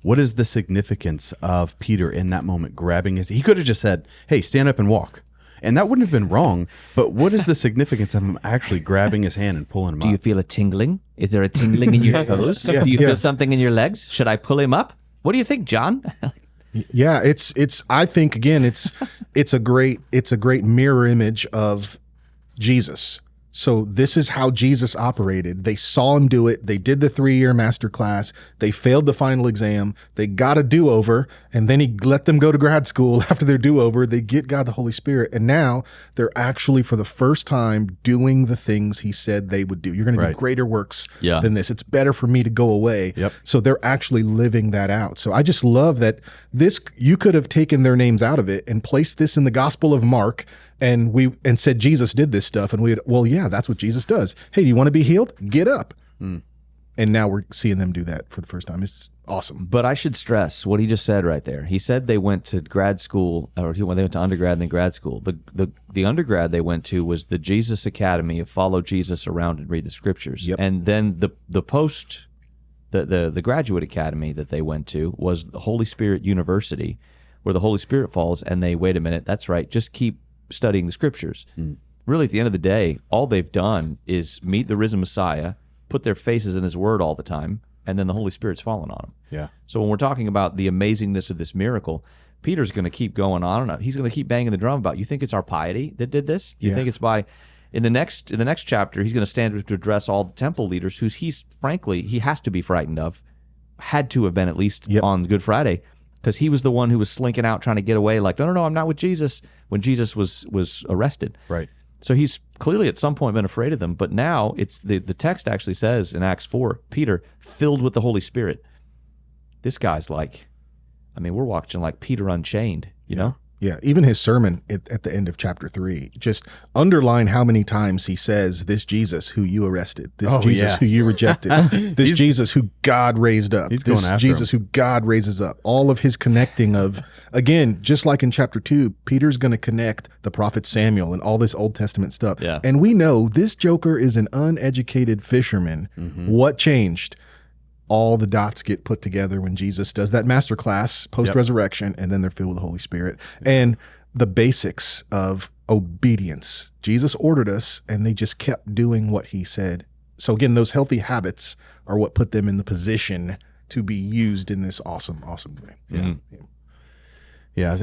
what is the significance of Peter in that moment grabbing he could have just said, hey, stand up and walk. And that wouldn't have been wrong, but what is the significance of him actually grabbing his hand and pulling him up? Do you feel a tingling? Is there a tingling in your toes? Do you feel something in your legs? Should I pull him up? What do you think, John? Yeah, it's. I think again, it's a great mirror image of Jesus. So this is how Jesus operated. They saw him do it. They did the 3-year master class. They failed the final exam. They got a do-over, and then he let them go to grad school after their do-over. They get God the Holy Spirit, and now they're actually, for the first time, doing the things he said they would do. You're going to do greater works than this. It's better for me to go away. Yep. So they're actually living that out. So I just love that you could have taken their names out of it and placed this in the Gospel of Mark, and said Jesus did this stuff, and well, yeah, that's what Jesus does. Hey, do you want to be healed? Get up. And now we're seeing them do that for the first time. It's awesome. But I should stress what he just said right there. He said they went to grad school, or they went to undergrad and then grad school. The undergrad they went to was the Jesus Academy of follow Jesus around and read the scriptures. Yep. And then the graduate academy that they went to was the Holy Spirit University, where the Holy Spirit falls, and they, wait a minute, that's right, just keep studying the scriptures. Really, at the end of the day, all they've done is meet the risen Messiah, put their faces in his word all the time, and then the Holy Spirit's fallen on them. Yeah. So when we're talking about the amazingness of this miracle, Peter's going to keep going on and on. He's going to keep banging the drum about, you think it's our piety that did this? Do you think it's by... In the next chapter, he's going to stand to address all the temple leaders, who he has to be frightened of, had to have been at least on Good Friday, because he was the one who was slinking out trying to get away, like, no, I'm not with Jesus, when Jesus was arrested. Right. So he's clearly at some point been afraid of them, but now it's the text actually says in Acts 4, Peter, filled with the Holy Spirit. This guy's like, we're watching like Peter Unchained, you know? Yeah, even his sermon at the end of chapter 3, just underline how many times he says, this Jesus who you arrested, this Jesus who you rejected, this Jesus who God raised up, this Jesus who God raises up. All of his connecting of, again, just like in chapter 2, Peter's going to connect the prophet Samuel and all this Old Testament stuff. Yeah. And we know this joker is an uneducated fisherman. What changed? All the dots get put together when Jesus does that master class post-resurrection, and then they're filled with the Holy Spirit. And the basics of obedience. Jesus ordered us, and they just kept doing what he said. So again, those healthy habits are what put them in the position to be used in this awesome way. Yeah.